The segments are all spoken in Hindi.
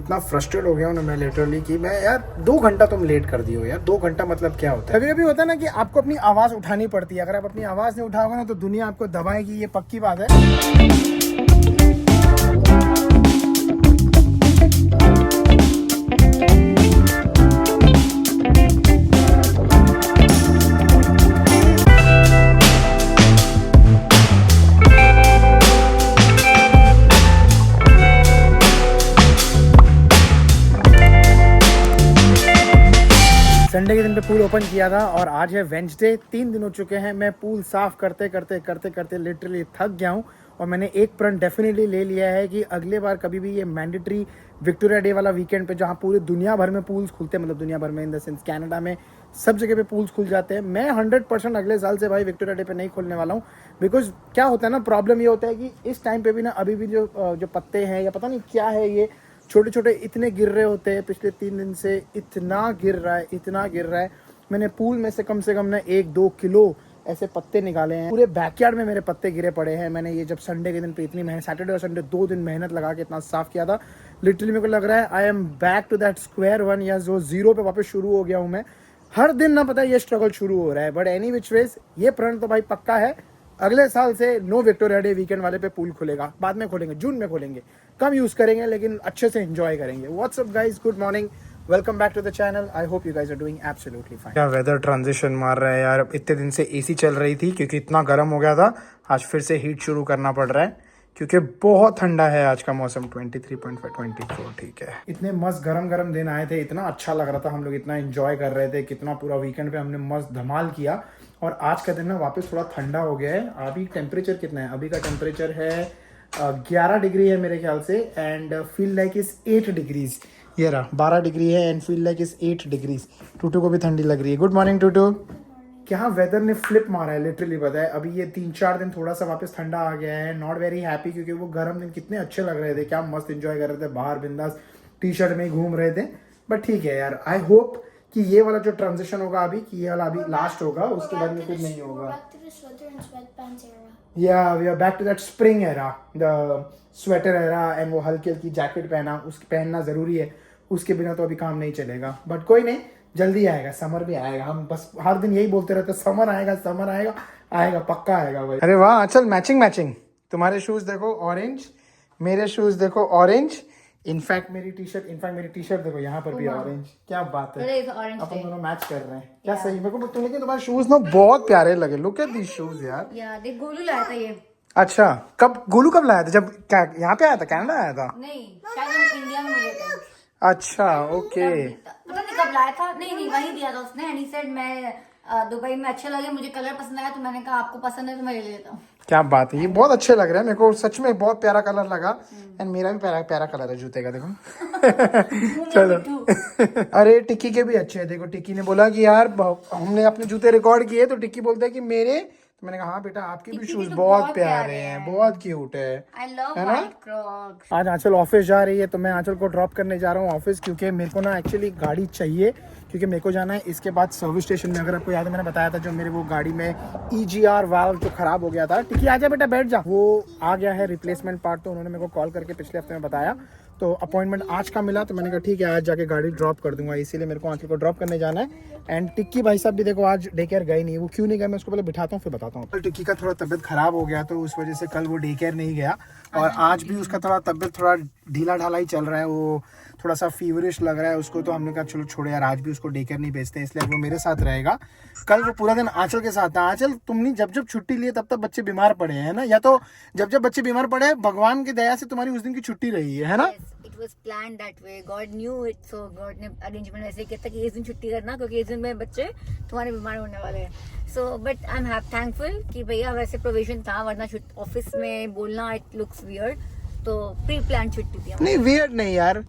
इतना फ्रस्ट्रेट हो गया हूँ ना मैं लिटरली कि मैं यार 2 घंटा तुम लेट कर दियो यार। 2 घंटा मतलब क्या होता है? कभी कभी होता है ना कि आपको अपनी आवाज़ उठानी पड़ती है। अगर आप अपनी आवाज़ नहीं उठाओगे ना तो दुनिया आपको दबाएगी, ये पक्की बात है। संडे के दिन पे पूल ओपन किया था और आज है वेंसडे। 3 दिन हो चुके हैं। मैं पूल साफ करते करते लिटरली थक गया हूँ और मैंने एक प्रण डेफिनेटली ले लिया है कि अगले बार कभी भी ये मैंडेटरी विक्टोरिया डे वाला वीकेंड पे जहाँ पूरे दुनिया भर में पूल्स खुलते हैं, मतलब दुनिया भर में इन द सेंस कनाडा में सब जगह पे पूल्स खुल जाते हैं, मैं 100% अगले साल से भाई विक्टोरिया डे पे नहीं खोलने वाला हूँ। बिकॉज क्या होता है ना, प्रॉब्लम ये होता है कि इस टाइम पे भी ना अभी भी जो पत्ते हैं या पता नहीं क्या है, ये छोटे छोटे इतने गिर रहे होते हैं। पिछले 3 दिन से इतना गिर रहा है। मैंने पूल में से कम ना 1-2 किलो ऐसे पत्ते निकाले हैं। पूरे बैकयार्ड में मेरे पत्ते गिरे पड़े हैं। मैंने ये जब संडे के दिन पे इतनी मेहनत, सैटरडे और संडे 2 दिन मेहनत लगा के इतना साफ किया था, लिटरली मेरे को लग रहा है I am back to that square one, या जो जीरो पे वापस शुरू हो गया हूँ मैं। हर दिन ना पता है ये स्ट्रगल शुरू हो रहा है। बट एनी विच वेज ये प्रण तो भाई पक्का है, अगले साल से नो विक्टोरिया डे वीकेंड वाले पे पूल खुलेगा। बाद में खोलेंगे, जून में खोलेंगे, कम यूज करेंगे लेकिन अच्छे से एंजॉय करेंगे। What's up guys, good morning, welcome back to the channel. I hope you guys are doing absolutely fine. क्या वेदर ट्रांजिशन मार रहा है यार। इतने दिन से एसी चल रही थी क्योंकि इतना गर्म हो गया था, आज फिर से हीट शुरू करना पड़ रहा है क्योंकि बहुत ठंडा है आज का मौसम। 23.5 24 ठीक है। इतने मस्त गरम दिन आए थे, इतना अच्छा लग रहा था, हम लोग इतना एंजॉय कर रहे थे, कितना पूरा वीकेंड पे हमने मस्त धमाल किया। और आज का दिन ना वापस थोड़ा ठंडा हो गया है। अभी टेम्परेचर कितना है? अभी का टेम्परेचर है 11 डिग्री है मेरे ख्याल से, and feel like is 8 degrees. ये रहा 12 डिग्री है and feel like is 8 degrees. Tutu को भी ठंडी लग रही है। Good morning Tutu. क्या वेदर ने फ्लिप मारा है लिटरली, पता है। अभी ये 3-4 दिन थोड़ा सा वापस ठंडा आ गया है। नॉट वेरी हैप्पी क्योंकि वो गर्म दिन कितने अच्छे लग रहे थे, क्या मस्त एंजॉय कर रहे थे, बाहर बिंदास टी शर्ट में घूम रहे थे। बट ठीक है यार, आई होप कि ये वाला जो ट्रांजिशन होगा अभी, कि ये वाला अभी लास्ट होगा, उसके बाद में कुछ नहीं होगा। या we are back to that spring era, the sweater era, and वो हल्की हल्की जैकेट पहनना जरूरी है, उसके बिना तो अभी काम नहीं चलेगा। बट कोई नहीं, जल्दी आएगा, समर भी आएगा। हम बस हर दिन यही बोलते रहते, समर आएगा पक्का आएगा भाई। अरे वाह, चल मैचिंग। तुम्हारे शूज देखो ऑरेंज, मेरे शूज देखो ऑरेंज। इनफैक्ट मेरी टी शर्ट देखो, यहाँ पर भी ऑरेंज। क्या बात है, अपन दोनों मैच कर रहे हैं। क्या सही, मेरे को लेकिन तुम्हारे शूज ना बहुत प्यारे लगे। लुक एट दीस शूज यार। देख, गोलू लाया था ये। अच्छा, गोलू कब लाया था? जब क्या यहाँ पे आया था, कनाडा आया था? नहीं, शायद इंडिया में मिले थे। अच्छा, ओके। पता नहीं कब लाया था। नहीं वही दिया था उसने। एंड ही सेड मैं दुबई में अच्छे लगे, मुझे कलर पसंद आया, तो मैंने कहा आपको पसंद है तो मैं ले लेता हूँ। क्या बात है, ये बहुत अच्छे लग रहे हैं मेरे को, सच में बहुत प्यारा कलर लगा। एंड मेरा भी प्यारा कलर है जूते का, देखो। चलो। अरे टिक्की के भी अच्छे हैं, देखो टिक्की ने बोला कि यार हमने अपने जूते रिकॉर्ड किए, तो टिक्की बोलता है कि मेरे, तो मैंने कहा हाँ बेटा आपके भी शूज बहुत प्यारे हैं, बहुत क्यूट है। I love white Crocs. आज आंचल ऑफिस जा रही है, तो मैं आंचल को ड्रॉप करने जा रहा हूँ ऑफिस, क्योंकि मेरे को ना एक्चुअली गाड़ी चाहिए, क्योंकि मेरे को जाना है इसके बाद सर्विस स्टेशन में। अगर आपको याद है, मैंने बताया था जो मेरे वो गाड़ी में EGR वाल्व जो खराब हो गया था। टिकी आजा बेटा, बैठ जा। वो आ गया है रिप्लेसमेंट पार्ट, तो उन्होंने मेरे को कॉल करके पिछले हफ्ते में बताया, तो अपॉइंटमेंट आज का मिला, तो मैंने कहा ठीक है आज जाके गाड़ी ड्रॉप कर दूंगा, इसीलिए मेरे को आंचल को ड्रॉप करने जाना है। एंड टिक्की भाई साहब भी देखो आज डे केयर गए नहीं। वो क्यों नहीं गए, मैं उसको पहले बिठाता हूँ फिर बताता हूँ। टिक्की का थोड़ा तबियत खराब हो गया, तो उस वजह से कल वो डे केयर नहीं गया, और आज भी उसका थोड़ा तबियत थोड़ा ढीला ढाला ही चल रहा है, वो थोड़ा सा फीवरिश लग रहा है उसको। तो हमने कहा चलो छोड़ो यार, आज भी उसको डे केयर नहीं भेजते हैं, इसलिए वो मेरे साथ रहेगा। कल वो पूरा दिन आंचल के साथ था। आंचल तुमने जब छुट्टी लिए तब बच्चे बीमार पड़े हैं ना, या तो जब बच्चे बीमार पड़े, भगवान की दया से तुम्हारी उस दिन की छुट्टी रही है ना। It was planned that way. God knew it, so God ने arrangement ऐसे किया था कि इस दिन छुट्टी करना, क्योंकि इस दिन में बच्चे तुम्हारे बीमार होने वाले हैं। So but I'm thankful कि भैया वैसे प्रोविजन था, वरना ऑफिस में बोलना it looks weird, तो प्री प्लान छुट्टी थी। नहीं वियर्ड नहीं यार,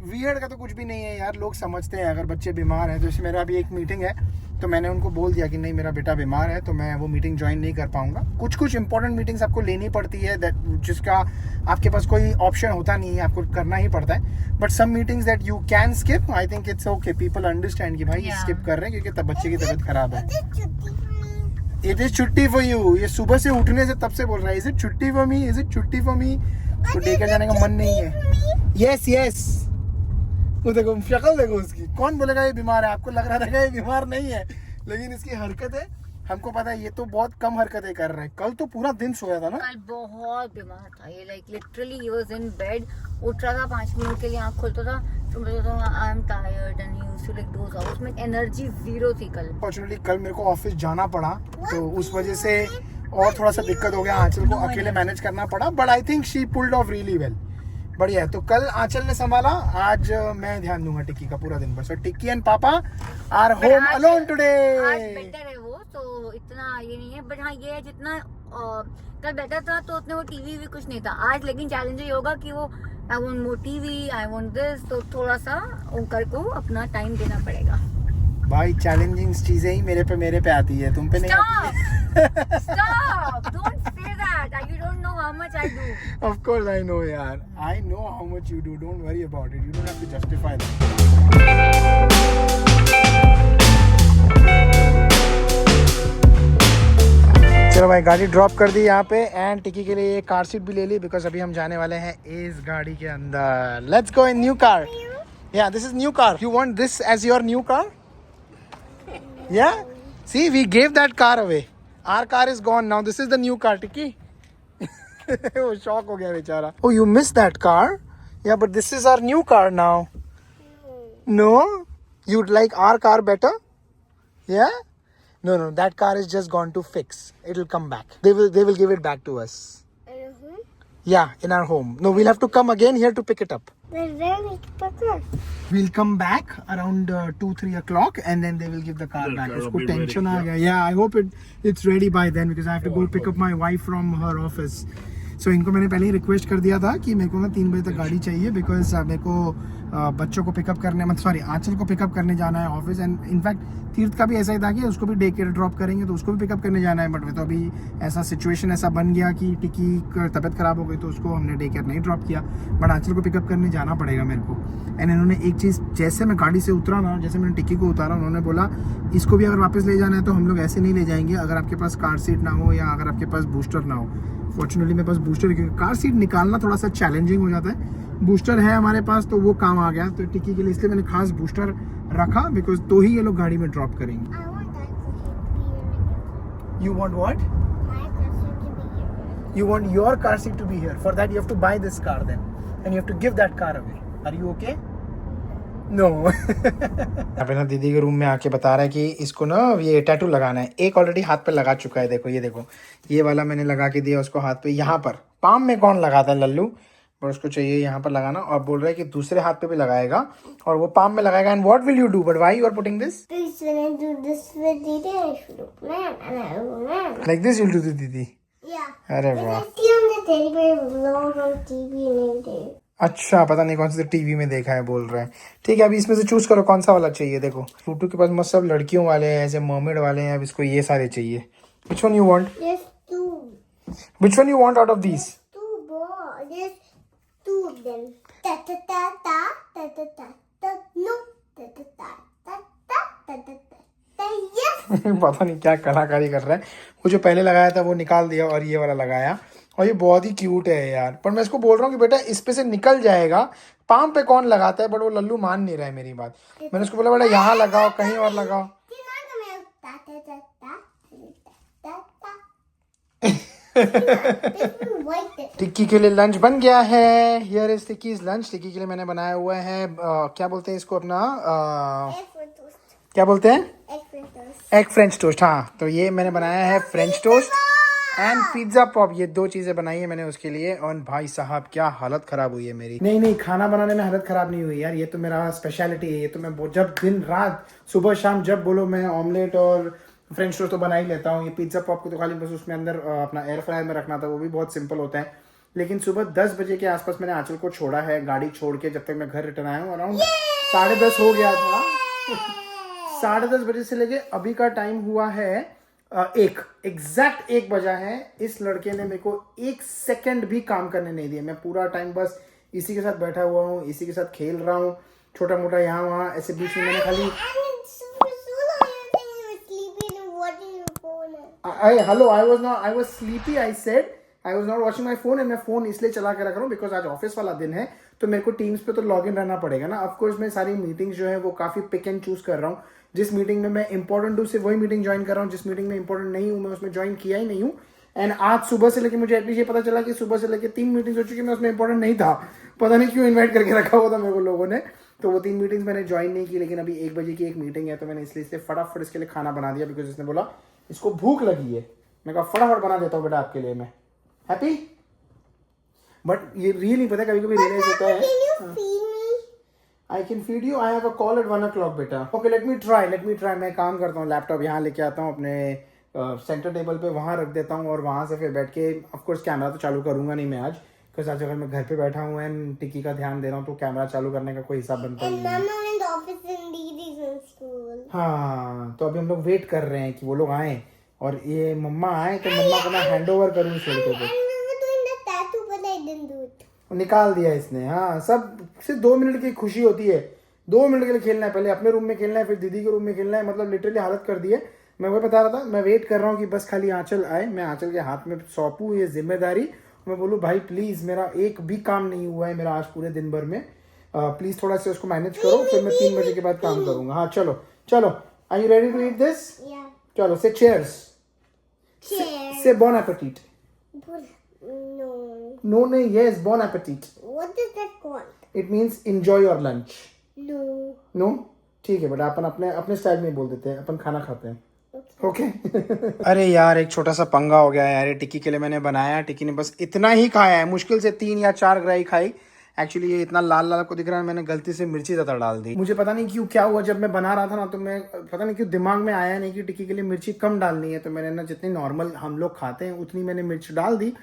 वियर्ड का तो कुछ भी नहीं है यार, लोग समझते हैं अगर बच्चे बीमार हैं। जैसे मेरा अभी एक मीटिंग है, तो मैंने उनको बोल दिया कि नहीं मेरा बेटा बीमार है, तो मैं वो मीटिंग ज्वाइन नहीं कर पाऊंगा। कुछ इंपॉर्टेंट मीटिंग्स आपको लेनी पड़ती है, जिसका आपके पास कोई ऑप्शन होता नहीं है, आपको करना ही पड़ता है। But some meetings that you can skip, I think it's okay, people understand कि भाई स्किप कर रहे हैं क्योंकि तब बच्चे की तबीयत खराब है। इट इज छुट्टी फॉर यू। ये सुबह से उठने से तब से बोल रहा है, इज इट छुट्टी फॉर मी, इज इट छुट्टी फॉर मी। तो लेकर जाने का मन नहीं है। यस वो देखो शक्ल देखो उसकी, कौन बोलेगा ये बीमार है? आपको लग रहा था ये बीमार नहीं है, लेकिन इसकी हरकतें हमको पता है ये तो बहुत कम हरकतें कर रहा है। कल तो पूरा दिन सोया था ना। कल बहुत बीमार था ये, like literally he was in bed. उठ रहा था 5 मिनट के लिए, आँख खोलता था तो बोलता था I am tired and he used to like doze off. उसमें एनर्जी जीरो थी कल। फॉर्चुनेटली कल मेरे को ऑफिस जाना पड़ा, तो उस वजह से और थोड़ा सा दिक्कत हो गया, आंचल को अकेले मैनेज करना पड़ा, but I think she pulled off really well. बढ़िया है। तो कल आंचल ने संभाला, आज मैं ध्यान दूंगा टिक्की का पूरा दिन भर। सो टिक्की एंड पापा आर होम अलोन टुडे। आज बेटर है वो, तो इतना ये नहीं है, बट हाँ ये है जितना कल बेटर था तो उतने वो टीवी भी कुछ नहीं था आज। लेकिन चैलेंज ये होगा कि वो I want more TV, I want this, तो थोड़ा सा ओंकार को अपना टाइम देना पड़ेगा। भाई चैलेंजिंग चीजें ही मेरे पे आती है, तुम पे नहीं आती है। Stop! Don't say that. You don't know how much I do. Of course I know यार, I know how much you do, don't worry about it, you don't have to justify that. चलो भाई गाड़ी ड्रॉप कर दी यहाँ पे, एंड टिक्की के लिए कार सीट भी ले ली, बिकॉज अभी हम जाने वाले हैं इस गाड़ी के अंदर। Let's go in new car. या this is new car, you want this as your new car? या see we gave that car away, our car is gone now, this is the new car. Tikki वो शॉक हो गया बेचारा। Oh, you missed that car? Yeah, but this is our new car now. No? You'd like our car better? Yeah? No, that car is just gone to fix. It'll come back. They will give it back to us. In a home? Yeah, in our home. No, we'll have to come again here to pick it up. Then we can pick up. We'll come back around 2-3 o'clock, and then they will give the car back. उसको tension आ गया. Yeah, I hope it's ready by then, because I have to go pick up my wife from her office. So इनको मैंने पहले ही रिक्वेस्ट कर दिया था कि मेरे को ना 3 बजे तक गाड़ी चाहिए, बिकॉज मेरे को बच्चों को पिकअप करने, मतलब सॉरी आंचल को पिकअप करने जाना है ऑफिस। एंड इनफैक्ट तीर्थ का भी ऐसा ही था कि उसको भी डे केयर ड्रॉप करेंगे तो उसको भी पिकअप करने जाना है, बट तो अभी ऐसा सिचुएशन ऐसा बन गया कि टिक्की की तबीयत खराब हो गई, तो उसको हमने डे केयर नहीं ड्रॉप किया, बट आंचल को पिकअप करने जाना पड़ेगा मेरे को। एंड इन्होंने एक चीज़, जैसे मैं गाड़ी से उतरा ना, जैसे मैंने टिक्की को उतारा, उन्होंने बोला इसको भी अगर वापस ले जाना है तो हम लोग ऐसे नहीं ले जाएंगे अगर आपके पास कार सीट ना हो या अगर आपके पास बूस्टर ना हो। फॉर्चुनेटली मेरे पास बूस्टर है, क्योंकि कार सीट निकालना थोड़ा सा चैलेंजिंग हो जाता है। बूस्टर है हमारे पास तो वो काम आ गया, तो टिक्की के लिए इसलिए मैंने खास बूस्टर रखा, बिकॉज तो ही ये लोग गाड़ी में ड्रॉप करेंगे। I want that car seat to be in You want what? my car seat to be here. You want your car seat to be here. For that you have to buy this car then, and you have to give that car away. Are you okay? No. यहाँ पे ना दीदी के रूम में आके बता रहा है कि इसको ना ये टैटू लगाना है। एक ऑलरेडी हाथ पे लगा चुका है, देखो ये देखो, ये वाला मैंने लगा के दिया उसको हाथ पे। यहाँ पर पाम में कौन लगाता है लल्लू, पर उसको चाहिए यहाँ पर लगाना, और बोल रहा है कि दूसरे हाथ पे भी लगाएगा और वो पाम में लगाएगा। And what will you do? But why you are putting this? Because when I do this with Didi, I should do plan and I will plan. Like this you do दीदी? Yeah. अरे But वाह, I see on the teddy bear vlog on TV and everything. अच्छा पता नहीं कौन सी टीवी में देखा है बोल रहे हैं। ठीक है, अभी इसमें से चूज करो कौन सा वाला चाहिए। देखो टूटू के पास मस्त सब लड़कियों वाले हैं, ऐसे मर्मेड वाले हैं, अब इसको ये सारे चाहिए। Which one you want? There's two. Which one you want out of these? Two balls. There's two of them. Ta ta ta ta ta ta ta ta. No. Ta ta ta ta ta ta ta ta ta. Yes. पता नहीं क्या कलाकारी कर रहा है। वो जो पहले लगाया था वो निकाल दिया और ये वाला लगाया, और ये बहुत ही क्यूट है यार। पर मैं इसको बोल रहा हूँ कि बेटा इस पे से निकल जाएगा, पाम पे कौन लगाता है, बट वो लल्लू मान नहीं रहा है मेरी बात। मैंने उसको बोला बेटा यहाँ लगाओ, कहीं और लगाओ। Ta ta ta ta ta ta ta. टिक्की के लिए लंच बन गया है। Here is Tikki's lunch. Tikki के लिए मैंने बनाया हुआ है क्या बोलते हैं इसको अपना, क्या बोलते हैं, एग फ्रेंच टोस्ट। हाँ, तो ये मैंने बनाया है French toast and pizza pop, ये 2 चीजें बनाई है मैंने उसके लिए। और भाई साहब क्या हालत खराब हुई है मेरी। नहीं, खाना बनाने में हालत खराब नहीं हुई यार, ये तो मेरा स्पेशलिटी है। ये तो मैं जब दिन रात सुबह शाम जब बोलो मैं ऑमलेट और फ्रेंच टोस्ट तो बना ही लेता हूँ। ये पिज्जा पॉप को तो खाली बस उसमें अंदर अपना एयर फ्रायर में रखना था, वो भी बहुत सिंपल होता है। लेकिन सुबह 10 बजे के आसपास मैंने आंचल को छोड़ा है, गाड़ी छोड़ के जब तक मैं घर रिटर्न आया हूँ अराउंड 10:30 हो गया था। 10:30 बजे से लेके अभी का टाइम हुआ है एग्जैक्ट 1 बजा है। इस लड़के ने मेरे को 1 सेकंड भी काम करने नहीं दिया। मैं पूरा टाइम बस इसी के साथ बैठा हुआ हूँ, इसी के साथ खेल रहा हूँ, छोटा मोटा यहाँ वहाँ ऐसे। बीच में मैंने खाली hello, I was sleepy, I said, I was not watching my phone and मैं फोन इसलिए चला के रख रहा हूँ बिकॉज आज ऑफिस वाला दिन है, तो मेरे को टीम्स पे तो लॉग इन रहना पड़ेगा ना। ऑफकोर्स मैं सारी मीटिंग्स जो है वो काफी पिक एंड चूज कर रहा हूँ। जिस मीटिंग में मैं इंपॉर्टेंट हूँ सिर्फ वही मीटिंग ज्वाइन कर रहा हूँ, जिस मीटिंग में इंपॉर्टेंट नहीं हूँ मैं उसमें ज्वाइन किया ही नहीं हूँ। एंड आज सुबह से लेके मुझे एटलीस्ट ये पता चला कि सुबह से लेके 3 मीटिंग्स हो चुकी, मैं उसमें इंपॉर्टेंट नहीं था, पता नहीं क्यों इन्वाइट करके रखा हुआ था मेरे को लोगों ने, तो वो 3 मीटिंग्स मैंने ज्वाइन नहीं की। लेकिन अभी 1 बजे की एक मीटिंग है तो मैंने इसलिए फटाफट इसके लिए खाना बना दिया, बिकॉज इसने बोला इसको भूख लगी है। मैं कहा फटाफट बना देता हूँ बेटा आपके लिए मैं। हैप्पी? बट ये रियली पता है कभी कभी रियलाइज होता है। I can feed you, I have a call at 1 o'clock बेटा। Okay let me try. मैं काम करता हूँ, लैपटॉप यहाँ लेके आता हूँ अपने सेंटर टेबल पे, वहाँ रख देता हूँ और वहाँ से फिर बैठ के ऑफकोर्स कैमरा तो चालू करूँगा नहीं मैं आज, बिकॉज आज अगर मैं घर पे बैठा हूँ एंड टिक्की का ध्यान दे रहा हूँ तो कैमरा चालू करने का कोई हिसाब बनता नहीं है। हाँ तो अभी हम लोग वेट कर रहे हैं कि वो लोग आए और ये मम्मा आए तो मम्मा को मैं हैंड ओवर करूँ इस लड़के को। निकाल दिया इसने। हाँ सब सिर्फ 2 मिनट की खुशी होती है, 2 मिनट के लिए खेलना है, पहले अपने रूम में खेलना है फिर दीदी के रूम में खेलना है, मतलब लिटरली हालत कर दी है। मैं वही बता रहा था, मैं वेट कर रहा हूँ कि बस खाली आंचल आए, मैं आंचल के हाथ में सौंपूँ ये जिम्मेदारी, मैं बोलूँ भाई प्लीज मेरा एक भी काम नहीं हुआ है मेरा आज पूरे दिन भर में, प्लीज थोड़ा सा उसको मैनेज करो, फिर मैं 3 बजे के बाद काम करूंगा। हाँ चलो चलो, are you ready to eat this? चलो say cheers, say bon appetit. No, yes, bon appetit. What is that called? It means enjoy your lunch. No. No? ठीक है बेटा, अपन अपने स्टाइल में बोल देते हैं, अपन खाना खाते हैं। ओके अरे यार एक छोटा सा पंगा हो गया यार, ये टिक्की के लिए मैंने बनाया, टिक्की ने बस इतना ही खाया है, मुश्किल से 3 या 4 ग्राही खाई। एक्चुअली ये इतना लाल लाल को दिख रहा है, मैंने गलती से मिर्ची ज़्यादा डाल दी। मुझे पता नहीं क्यों क्या हुआ, जब मैं बना रहा था ना तो मैं पता नहीं क्यों दिमाग में आया नहीं कि टिक्की के लिए मिर्ची कम डालनी है, तो मैंने ना जितनी नॉर्मल हम लोग खाते हैं उतनी मैंने मिर्च डाल दी।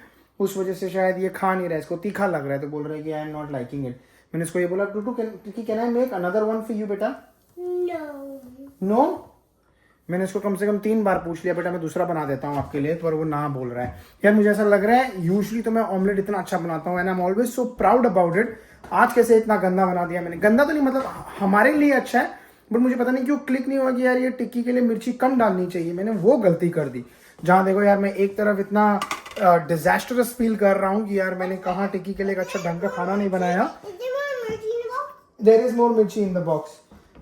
उस वजह से शायद ये खा नहीं रहा है, इसको तीखा लग रहा है, तो बोल रहा है कि I am not liking it. मैंने इसको ये बोला Tutu can I make another one for you बेटा? नो। मैंने इसको कम से कम 3 बार पूछ लिया, बेटा मैं दूसरा बना देता हूँ आपके लिए, पर वो ना बोल रहा है। यार मुझे ऐसा लग रहा है यूजुअली तो मैं ऑमलेट इतना अच्छा बनाता हूँ and I am always so proud about it. आज कैसे इतना गंदा बना दिया मैंने? गंदा तो नहीं, मतलब हमारे लिए अच्छा है, बट मुझे पता नहीं क्यों क्लिक नहीं हुआ कि यार ये टिक्की के लिए मिर्ची कम डालनी चाहिए। मैंने वो गलती कर दी। जहाँ देखो यार मैं एक तरफ इतना डिजास्टरस फील कर रहा हूँ कि यार मैंने कहा टिक्की के लिए एक अच्छा ढंग का खाना नहीं बनाया। देयर इज मोर मिर्ची इन द बॉक्स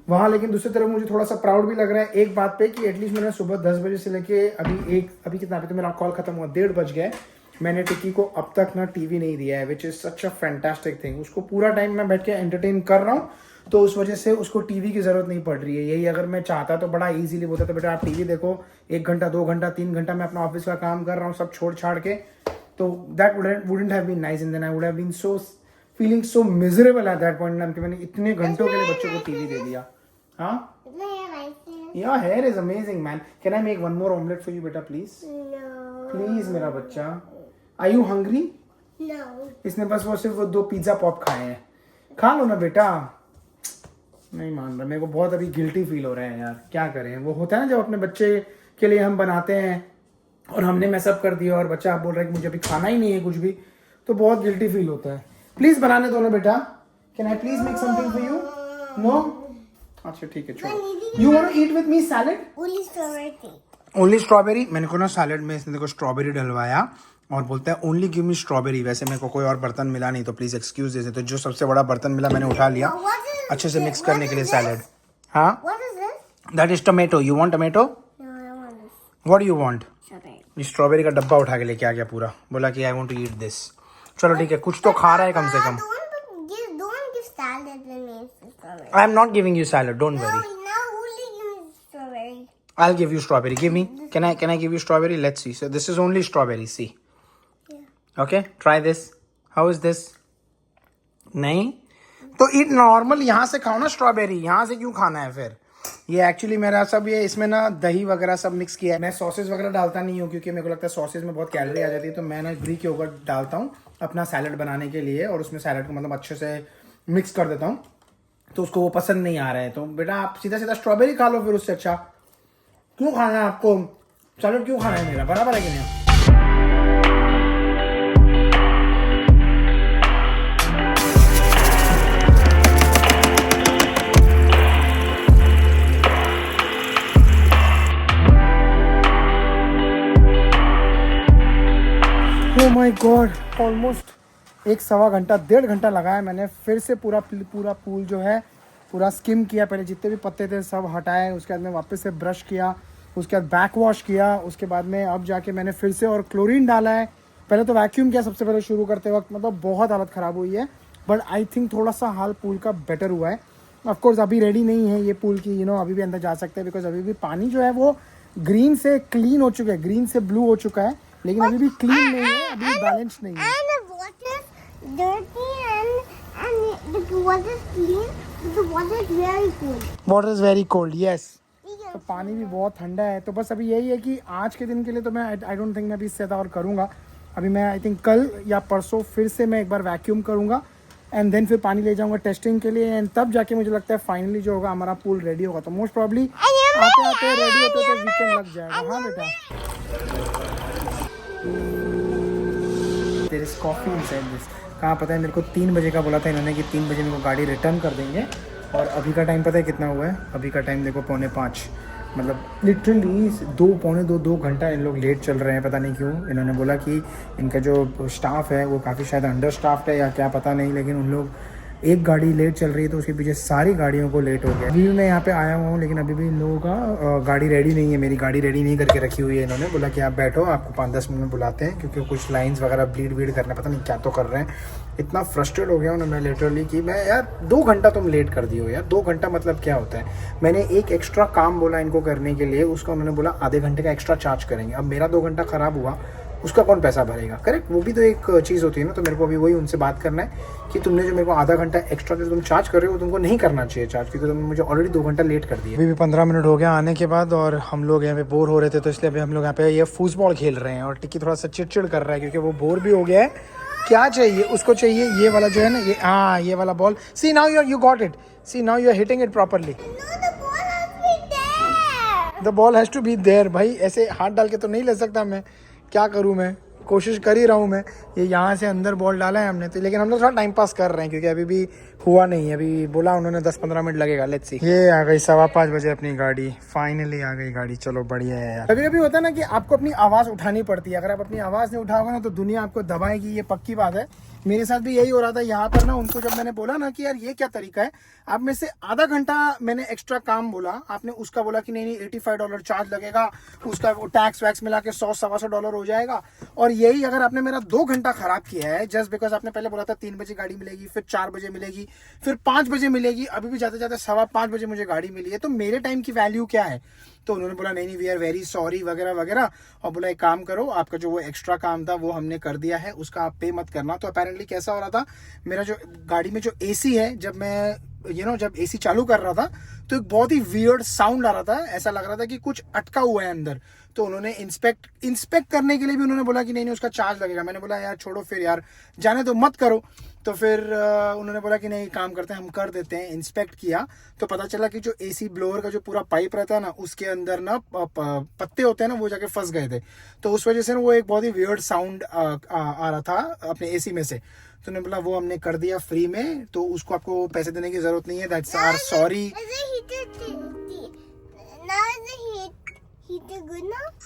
वहाँ, लेकिन दूसरी तरफ मुझे थोड़ा सा प्राउड भी लग रहा है एक बात पे कि एटलीस्ट मैंने सुबह 10 बजे से लेके अभी कितना, अभी तो मेरा कॉल खत्म हुआ 1:30 बज गया, मैंने टिक्की को अब तक ना टीवी नहीं दिया है, which is such a fantastic thing. उसको पूरा टाइम मैं बैठ के एंटरटेन कर रहा हूँ, तो उस वजह से उसको टीवी की जरूरत नहीं पड़ रही है। यही अगर मैं चाहता तो बड़ा इजीली बोलता था बेटा आप टीवी देखो, 1 घंटा 2 घंटा 3 घंटा मैं अपना ऑफिस का काम कर रहा हूँ सब छोड़ छाड़ के, तो that wouldn't have been nice and then I would have been so feeling so miserable at that point time कि मैंने इतने घंटों के लिए बच्चों को टीवी दे दिया। हाँ your hair is amazing man. Can I make 1 more omelet for you बेटा प्लीज? प्लीज मेरा बच्चा। Are you hungry? इसने बस वो सिर्फ 2 पिज्जा पॉप खाए हैं, खा लो ना बेटा। नहीं मान रहा, मेरे को बहुत अभी गिल्टी फील हो रहा है यार, क्या करें। वो होता है ना जब अपने बच्चे के लिए हम बनाते हैं और हमने मैसअप कर दिया और बच्चा आप बोल रहा है कि मुझे अभी खाना ही नहीं है कुछ भी, तो बहुत गिल्टी फील होता है। प्लीज बनाने दो ना बेटा। Can I please make something for you? No? अच्छा ठीक है छोड़ो। You want to eat with me salad? Only strawberry. मैंने को ना सैलेड में इसने देखो स्ट्रॉबेरी डलवाया और बोलता है ओनली गिव मी स्ट्रॉबेरी। वैसे मेरे को कोई और बर्तन मिला नहीं तो प्लीज एक्सक्यूज दे, तो जो सबसे बड़ा बर्तन मिला मैंने उठा लिया अच्छे से मिक्स करने के लिए सैलेड। हाँ that is tomato. You want tomato? What you want? Strawberry का डब्बा उठा के लेके आ गया पूरा, बोला कि I want to eat this. चलो ठीक है, कुछ तो खा रहा है कम से कम। I am not giving you salad, don't worry. I'll give you strawberry. Give me. Can I give you strawberry? Let's see. So this is only strawberry. See. Yeah. Okay. Try this. How is this? नहीं तो eat normal यहाँ से खाओ ना स्ट्रॉबेरी, यहाँ से क्यों खाना है फिर? ये एक्चुअली मेरा सब ये इसमें ना दही वगैरह सब मिक्स किया है। मैं सॉसेज वगैरह डालता नहीं हूँ क्योंकि मेरे को लगता है सॉसेज में बहुत कैलोरी आ जाती है, तो मैं ना ग्रीक योगर्ट डालता हूँ अपना सैलड बनाने के लिए और उसमें सैलड को मतलब अच्छे से मिक्स कर देता हूँ, तो उसको वो पसंद नहीं आ रहा है। तो बेटा आप सीधा सीधा स्ट्रॉबेरी खा लो फिर, उससे अच्छा क्यों खाना है आपको? सैलड क्यों खाना है मेरा? बराबर है कि नहीं? Oh my my God, almost 1-1.25 घंटा 1.5 घंटा लगाया मैंने फिर से पूरा पूल जो है पूरा स्किम किया। पहले जितने भी पत्ते थे सब हटाए, उसके बाद में वापस से ब्रश किया, उसके बाद बैक वॉश किया, उसके बाद में अब जाके मैंने फिर से और क्लोरीन डाला है। पहले तो वैक्यूम किया सबसे पहले शुरू करते वक्त, मतलब बहुत हालत ख़राब हुई है, बट आई थिंक थोड़ा सा हाल पूल का बेटर हुआ है। ऑफ कोर्स अभी रेडी नहीं है ये पूल की, अभी भी अंदर जा सकते हैं, बिकॉज अभी भी पानी जो है वो ग्रीन से क्लीन हो चुका है, ग्रीन से ब्लू हो चुका है, लेकिन अभी भी क्लीन नहीं है, अभी बैलेंस नहीं है। And the water is dirty and the water is clean. The water is very cold. Water is very cold, yes. तो पानी भी बहुत ठंडा है। तो बस अभी यही है कि आज के दिन के लिए तो मैं आई डोंट थिंक मैं अभी इससे ज़्यादा और करूँगा। अभी मैं आई थिंक कल या परसों फिर से मैं एक बार वैक्यूम करूँगा एंड देन फिर पानी ले जाऊँगा टेस्टिंग के लिए, एंड तब जाके मुझे लगता है फाइनली जो होगा हमारा पूल रेडी होगा। तो मोस्ट प्रॉब्ली आते आते रेडी होते तो वीकेंड लग जाएगा। हाँ बेटा, there is coffee inside this. कहाँ पता है, मेरे को 3 बजे का बोला था इन्होंने कि 3 बजे मेरे को गाड़ी रिटर्न कर देंगे, और अभी का टाइम पता है कितना हुआ है? अभी का टाइम देखो 4:45, मतलब लिटरली 2 घंटा इन लोग लेट चल रहे हैं, पता नहीं क्यों। इन्होंने बोला कि इनका जो स्टाफ है वो काफ़ी शायद अंडर स्टाफ्ड है या क्या पता नहीं, लेकिन उन लोग एक गाड़ी लेट चल रही है तो उसके पीछे सारी गाड़ियों को लेट हो गया। अभी भी मैं यहाँ पे आया हुआ हूँ, लेकिन अभी भी इन लोगों का गाड़ी रेडी नहीं है, मेरी गाड़ी रेडी नहीं करके रखी हुई है। इन्होंने बोला कि आप बैठो, आपको 5-10 मिनट में बुलाते हैं, क्योंकि कुछ लाइंस वगैरह ब्लीड करने, पता नहीं क्या तो कर रहे हैं। इतना फ्रस्ट्रेट हो गया हूँ ना मैं लिटरली कि मैं यार 2 घंटा तुम लेट कर दियो यार। 2 घंटा मतलब क्या होता है? मैंने एक एक्स्ट्रा काम बोला इनको करने के लिए, उसका उन्होंने बोला आधे घंटे का एक्स्ट्रा चार्ज करेंगे। अब मेरा 2 घंटा ख़राब हुआ, उसका कौन पैसा भरेगा? करेक्ट, वो भी तो एक चीज़ होती है ना। तो मेरे को अभी वही उनसे बात करना है कि तुमने जो मेरे को आधा घंटा एक्स्ट्रा जो तुम चार्ज कर रहे हो तुमको नहीं करना चाहिए चार्ज, क्योंकि तुमने मुझे ऑलरेडी 2 घंटा लेट कर दिया। अभी भी 15 मिनट हो गया आने के बाद, और हम लोग यहाँ पे बोर हो रहे थे, तो इसलिए अभी हम लोग यहाँ पे ये फुटबॉल खेल रहे हैं, और टिक्की थोड़ा सा चिड़चिड़ कर रहा है क्योंकि वो बोर भी हो गया है। क्या चाहिए उसको? चाहिए ये वाला जो है ना, ये ये वाला ball. See now you got it, see now you are hitting it properly. The ball has to be there. भाई ऐसे हाथ डाल के तो नहीं ले सकता मैं, क्या करूँ मैं? कोशिश कर ही रहा हूँ मैं। ये यहाँ से अंदर बॉल डाला है हमने तो, लेकिन हम लोग थोड़ा टाइम पास कर रहे हैं क्योंकि अभी भी हुआ नहीं है। अभी बोला उन्होंने 10-15 मिनट लगेगा, लेट्स सी। ये आ गई 5:15 बजे अपनी गाड़ी, फाइनली आ गई गाड़ी। चलो बढ़िया है यार। कभी कभी होता है ना कि आपको अपनी आवाज़ उठानी पड़ती है, अगर आप अपनी आवाज़ नहीं उठाओगे ना तो दुनिया आपको दबाएगी, ये पक्की बात है। मेरे साथ भी यही हो रहा था यहाँ पर ना। उनको जब मैंने बोला ना कि यार ये क्या तरीका है, आप में से आधा घंटा मैंने एक्स्ट्रा काम बोला, आपने उसका बोला कि नहीं $85 चार्ज लगेगा, उसका वो टैक्स वैक्स मिला के $100-125 हो जाएगा। और यही अगर आपने मेरा 2 घंटा खराब किया है जस्ट बिकॉज आपने पहले बोला था 3 बजे गाड़ी मिलेगी, फिर 4 बजे मिलेगी, फिर 5 बजे मिलेगी, अभी भी जाते जाते 5:15 बजे मुझे गाड़ी मिली है, तो मेरे टाइम की वैल्यू क्या है? तो उन्होंने बोला नहीं वी आर वेरी सॉरी वगैरह वगैरह, और बोला एक काम करो, आपका जो वो एक्स्ट्रा काम था वो हमने कर दिया है, उसका आप पे मत करना। तो अपेरेंटली कैसा हो रहा था, मेरा जो गाड़ी में जो एसी है, जब मैं जब एसी चालू कर रहा था तो एक बहुत ही वियर्ड साउंड आ रहा था, ऐसा लग रहा था कि कुछ अटका हुआ है अंदर। तो उन्होंने इंस्पेक्ट करने के लिए भी उन्होंने बोला कि नहीं उसका चार्ज लगेगा। मैंने बोला यार छोड़ो फिर यार, जाने दो, मत करो। तो फिर उन्होंने बोला कि नहीं काम करते हैं, हम कर देते हैं। इंस्पेक्ट किया तो पता चला कि जो एसी ब्लोअर का जो पूरा पाइप रहता है ना, उसके अंदर ना पत्ते होते हैं ना, वो जाके फंस गए थे। तो उस वजह से ना वो एक बहुत ही वियर्ड साउंड आ रहा था अपने एसी में से। तो उन्होंने बोला वो हमने कर दिया फ्री में, तो उसको आपको पैसे देने की जरूरत नहीं है, that's our sorry.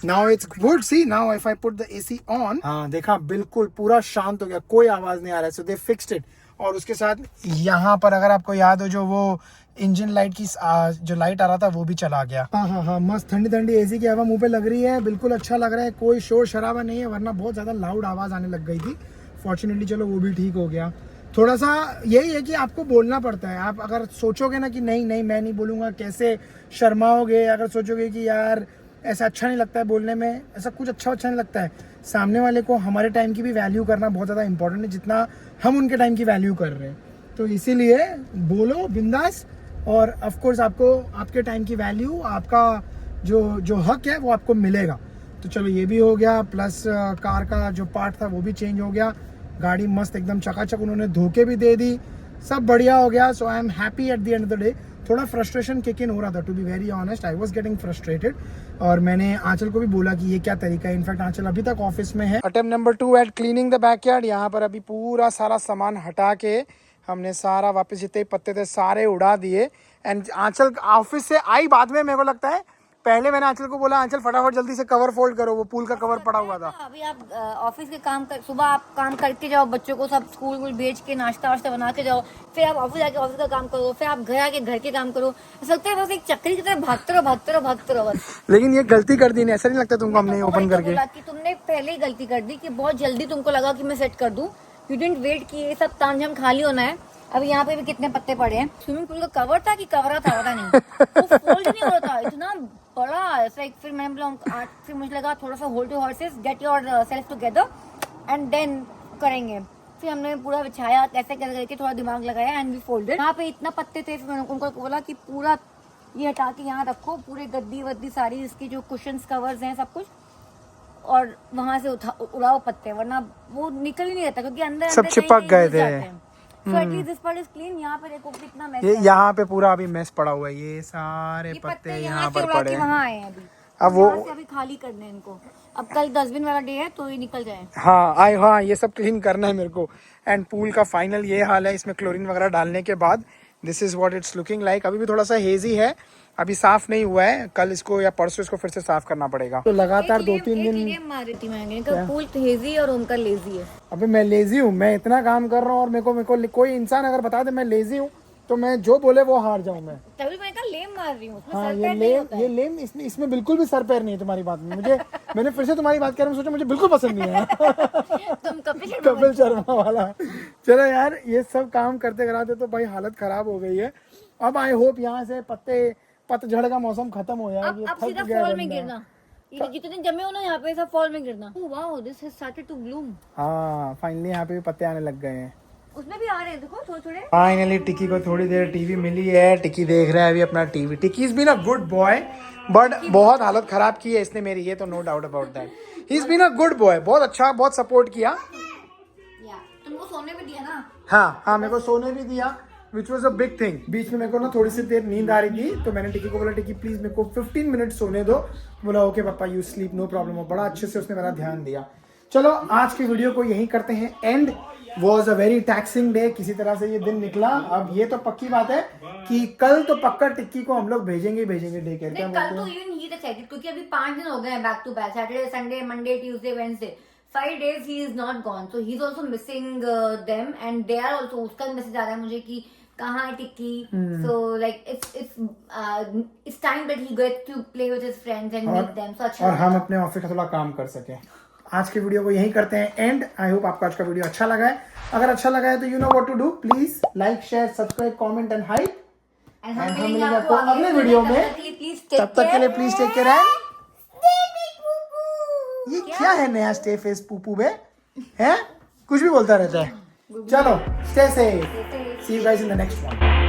Now it's good. See now if I put the AC on, हाँ देखा बिल्कुल पूरा शांत हो गया, कोई आवाज नहीं आ रहा है। So they fixed it। और उसके साथ यहाँ पर अगर आपको याद हो जो वो इंजन लाइट की जो लाइट आ रहा था वो भी चला गया। हाँ मस्त ठंडी ठंडी एसी की हवा मुंह पे लग रही है, बिल्कुल अच्छा लग रहा है, कोई शोर शराबा नहीं है, वरना बहुत ज्यादा लाउड आवाज आने लग गई थी। फॉर्चुनेटली चलो वो भी ठीक हो गया। थोड़ा सा यही है कि आपको बोलना पड़ता है। आप अगर सोचोगे ना कि नहीं मैं नहीं बोलूँगा, कैसे शर्माओगे, अगर सोचोगे कि यार ऐसा अच्छा नहीं लगता है बोलने में, ऐसा कुछ अच्छा नहीं लगता है। सामने वाले को हमारे टाइम की भी वैल्यू करना बहुत ज़्यादा इंपॉर्टेंट है, जितना हम उनके टाइम की वैल्यू कर रहे हैं। तो इसीलिए बोलो बिंदास, और ऑफ कोर्स आपको आपके टाइम की वैल्यू, आपका जो हक है वो आपको मिलेगा। तो चलो ये भी हो गया, प्लस कार का जो पार्ट था वो भी चेंज हो गया। गाड़ी मस्त एकदम चकाचक उन्होंने धोके भी दे दी, सब बढ़िया हो गया। So I am happy at the end of the day. थोड़ा फ्रस्ट्रेशन किक इन हो रहा था, to be very honest, I was getting frustrated. और मैंने आंचल को भी बोला कि ये क्या तरीका है। इनफैक्ट आंचल अभी तक ऑफिस में है। Attempt number 2 at cleaning the backyard. यहाँ पर अभी पूरा सारा सामान हटा के हमने सारा वापस जितने पत्ते थे सारे उड़ा दिए। एंड आंचल ऑफिस से आई बाद में, मेरे को लगता है पहले मैंने आंचल को बोला आंचल फटाफट जल्दी से कवर फोल्ड करो, वो पूल का कवर पड़ा हुआ था। अभी आप ऑफिस के काम कर, सुबह आप काम करके जाओ, बच्चों को सब स्कूल वूल भेज के नाश्ता वाश्ता बना के जाओ, फिर आप ऑफिस जाके ऑफिस का काम करो, फिर आप घर आके घर के काम करो। ऐसा लगता है बस एक चक्री की तरह भागते रहो बस। लेकिन ये गलती कर दी नहीं, ऐसा नहीं लगता तुमको हमने ओपन करके? बोला कि तुमने पहले ही गलती कर दी कि बहुत जल्दी तुमको लगा कि मैं सेट कर दूं। यू डिडंट वेट कि ये सब तामझाम खाली होना है। अभी यहाँ पे भी कितने पत्ते पड़े हैं। स्विमिंग पूल का कवर था कि कवरा था पता नहीं, वो फोल्ड नहीं हो रहा था, इतना बड़ा ऐसा। फिर मैंने बोला, फिर मुझे लगा थोड़ा सा hold to horses, get yourself together and then करेंगे। फिर हमने पूरा बिछाया, कैसे करके थोड़ा दिमाग लगाया एंड वी फोल्डेड। यहाँ पे इतना पत्ते थे, फिर मैंने उनको बोला कि पूरा ये हटा के यहाँ रखो, पूरे गद्दी वद्दी सारी इसकी जो कुशन्स कवर्स हैं सब कुछ, और वहां से उड़ाओ पत्ते, वरना वो निकल ही नहीं रहता क्योंकि अंदर सब चिपक गए थे। So at least this part is clean। यहाँ पे देखो कितना मैस ये यहाँ पे पूरा अभी मेस पड़ा हुआ है, ये सारे पत्ते यहाँ पर पड़े हैं। वहाँ आए हैं अभी। अब वो अभी खाली करने हैं इनको। अब कल डस्टबिन वाला डे है तो ये निकल जाए। हाँ ये सब क्लीन करना है मेरे को। एंड पूल का फाइनल ये हाल है, इसमें क्लोरीन वगैरह डालने के बाद this is what it's looking like. अभी भी थोड़ा सा हेजी है, अभी साफ नहीं हुआ है, कल इसको या परसों इसको फिर से साफ करना पड़ेगा। तो लगातार 2-3 दिन मार रही थी मैंने कहा पूल हेजी और उनका लेजी है। अबे मैं लेजी हूँ, मैं इतना काम कर रहा हूँ और मेरे को कोई इंसान अगर बता दे मैं लेजी हूँ तो मैं जो बोले वो हार जाऊँ मैं। तभी मैंने कहा लेम मार रही हूँ। हाँ ये लेम इसमें बिल्कुल भी सर पैर नहीं है तुम्हारी बात में। मैंने फिर से तुम्हारी बात कर रहा हूँ, सोचा मुझे बिल्कुल पसंद नहीं है। तुम कपिल शर्मा वाला। चलो यार ये सब काम करते कराते तो भाई हालत खराब हो गई है। अब आई होप यहाँ से पतझड़ का मौसम खत्म हो जाएगी। अब सीधा फॉल में गिरना, ये जितने जमे हो ना यहाँ पे सब फॉल में गिरना। Wow this has started to bloom. हाँ फाइनली यहाँ पे भी पत्ते आने लग गए हैं। उसमें भी आ रहे हैं देखो थोड़े थोड़े। फाइनली टिक्की को थोड़ी देर टीवी मिली है, टिक्की देख रहा है अभी अपना TV. Tikki is been a good boy बट बहुत हालत खराब की है इसने मेरी, ये तो no doubt about that. He is been a good boy, बहुत अच्छा, बहुत सपोर्ट किया। तुमको सोने भी दिया ना? हाँ मेरे को सोने भी दिया, which was a big thing. बीच में मेरे को ना थोड़ी सी देर नींद आ रही थी तो मैंने टिक्की को बोला टिक्की प्लीज मेरे को 15 मिनट सोने दो। बोला ओके पापा यू स्लीप नो प्रॉब्लम। बड़ा अच्छे से उसने मेरा ध्यान दिया। चलो आज की वीडियो को यहीं करते हैं end. Was a very taxing day, किसी तरह से ये दिन निकला। अब ये तो पक्की बात है कि कल तो पक्का टिक्की को हम लोग भेजेंगे डे केयर। क्या कल तो इवन ही एक्साइटेड क्योंकि अभी 5 दिन हो गए हैं back to back, Saturday Sunday Monday Tuesday Wednesday, 5 days he is not gone, so he's also missing them and they are also, उसका मैसेज आ रहा है मुझे कि कहाँ है टिक्की। so like it's time that he gets to play with his friends and meet them, so अच्छा। और हम अपने ऑफिस का थोड़ा काम कर सके। आज की वीडियो को यहीं करते हैं एंड। आई होप आपको आज का वीडियो अच्छा लगा है। अगर अच्छा लगा है तो you know what to do, please like share subscribe comment and hype. हम मिलेंगे आपको अगले वीडियो में, तब तक के लिए प्लीज टेक केयर एंड ये क्या है नया स्टे फेस पूपू में है, कुछ भी बोलता रहता है। चलो stay safe, see you guys in the next one.